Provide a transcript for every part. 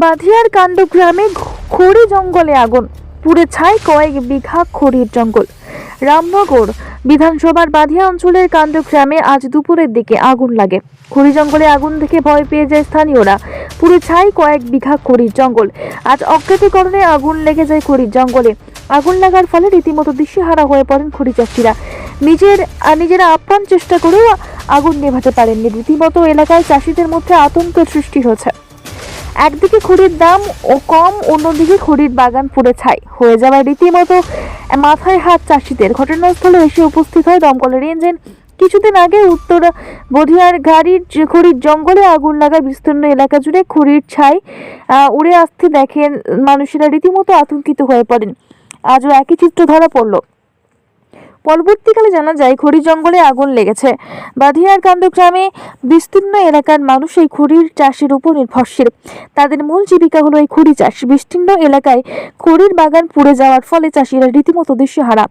বাধিয়ার কাণ্ডগ্রামে খড়ি জঙ্গলে আগুন, পুড়ে ছাই কয়েক বিঘা খড়ির জঙ্গল। রামনগর বিধানসভার বাধিয়া অঞ্চলের কাণ্ডগ্রামে আজ দুপুরের দিকে আগুন লাগে। খড়ি জঙ্গলে আগুন দেখে ভয় পেয়ে যায় স্থানীয়রা। পুড়ে ছাই কয়েক বিঘা খড়ির জঙ্গল। আজ অজ্ঞাত কারণে আগুন লেগে যায় খড়ির জঙ্গলে। আগুন লাগার ফলে রীতিমতো দিশেহারা হয়ে পড়েন খড়ি চাষিরা। নিজেরা আপ্রাণ চেষ্টা করেও আগুন নেভাতে পারেননি। রীতিমতো এলাকায় চাষিদের মধ্যে আতঙ্কের সৃষ্টি হয়েছে। একদিকে খড়ির দাম ও কম, অন্যদিকে খড়ির বাগান পুড়ে ছাই হয়ে যাওয়ায় রীতিমতো মাথায় হাত চাষিদের। ঘটনাস্থলে এসে উপস্থিত হয় দমকলের ইঞ্জিন। কিছুদিন আগে উত্তর বধিয়ার খড়ির জঙ্গলে আগুন লাগায় বিস্তীর্ণ এলাকা জুড়ে খড়ির ছাই উড়ে আসতে দেখেন মানুষেরা রীতিমতো আতঙ্কিত হয়ে পড়েন। আজও একই চিত্র ধরা পড়ল। পরবর্তীকালে জানা যায় খড়ি জঙ্গলে আগুন লেগেছে। বাধিয়ার কাণ্ডগ্রামে বিস্তীর্ণ এলাকার মানুষ এই খড়ির চাষের উপর নির্ভরশীল। তাদের মূল জীবিকা হলো এই খড়ি চাষ। বিস্তীর্ণ এলাকায় খড়ির বাগান পুড়ে যাওয়ার ফলে চাষিরা রীতিমতো দিশেহারা।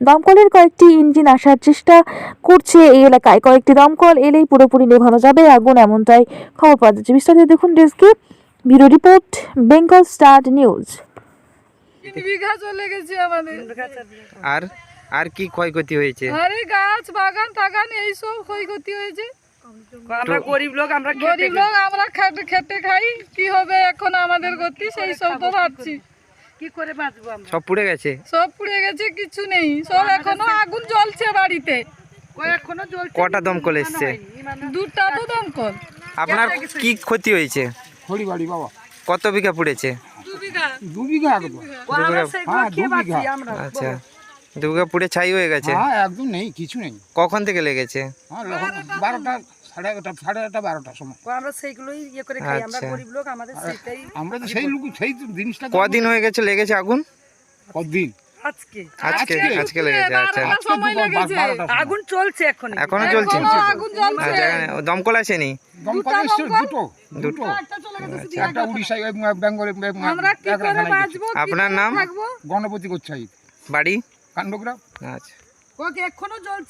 দমকলের কয়েকটি ইঞ্জিন আসার চেষ্টা করছে এই এলাকায়। কয়েকটি দমকল এলেই পুরোপুরি নেভানো যাবে আগুন, এমনটাই খবর পাওয়া যাচ্ছে। বিস্তারিত দেখুন ডেস্কে bureau report, Bengal star news. 3 বিঘা চলে গেছে আমাদের। আর কি ক্ষয়ক্ষতি হয়েছে? আরে গাছ বাগান টাগান এই সব ক্ষয়ক্ষতি হয়েছে। আমরা গরিব লোক, আমরা খেতে খাই, কি হবে এখন আমাদের গতি, সেই সব তো ভাবছি কি করে বাঁচবো আমরা। সব পুড়ে গেছে। সব পুড়ে গেছে, কিছু নেই। সব এখনো আগুন জ্বলছে বাড়িতে। এখনো জ্বলছে। কটা দমকল এসছে? 2টা তো দমকল। আপনার কি ক্ষতি হয়েছে? খড়ি বাড়ি বাবা কত বিঘা পুড়েছে? 2 বিঘা। 2 বিঘা একদম। আমরা সেইগুলো হ্যাঁ, খেয়ে 2 বিঘা। বাঁচি আমরা। আচ্ছা, 2 বিঘা পুড়ে ছাই হয়ে গেছে। হ্যাঁ একদম নেই, কিছু নেই। কখন থেকে লেগেছে? হ্যাঁ 12টা, 11:30, 11:30, 12টার সময়। আমরা সেইগুলোই ইয়ে করে খাই। আমরা আচ্ছা। গরিব লোক, আমাদের সেটাই। আমরা তো সেই লোক, সেই তো জিনিসটা কদিন হয়ে গেছে লেগেছে আগুন? কতদিন আজকে আজকে লেগেছে। আচ্ছা, সময় লেগেছে। আগুন চলছে এখন। এখনো চলছে? আগুন জ্বলছে। আচ্ছা, দমকল আসেনি? দমকল এসছে দুটো। একটা চলে গেছে, শুধু একটা উড়িষ্যায়, বেঙ্গলে, আমরা কি করে বাঁচবো? আপনার নাম? গণপতি গোচ্ছাই, বাড়ি? কাণ্ডগ্রাম। আচ্ছা। এখনো জ্বলছে।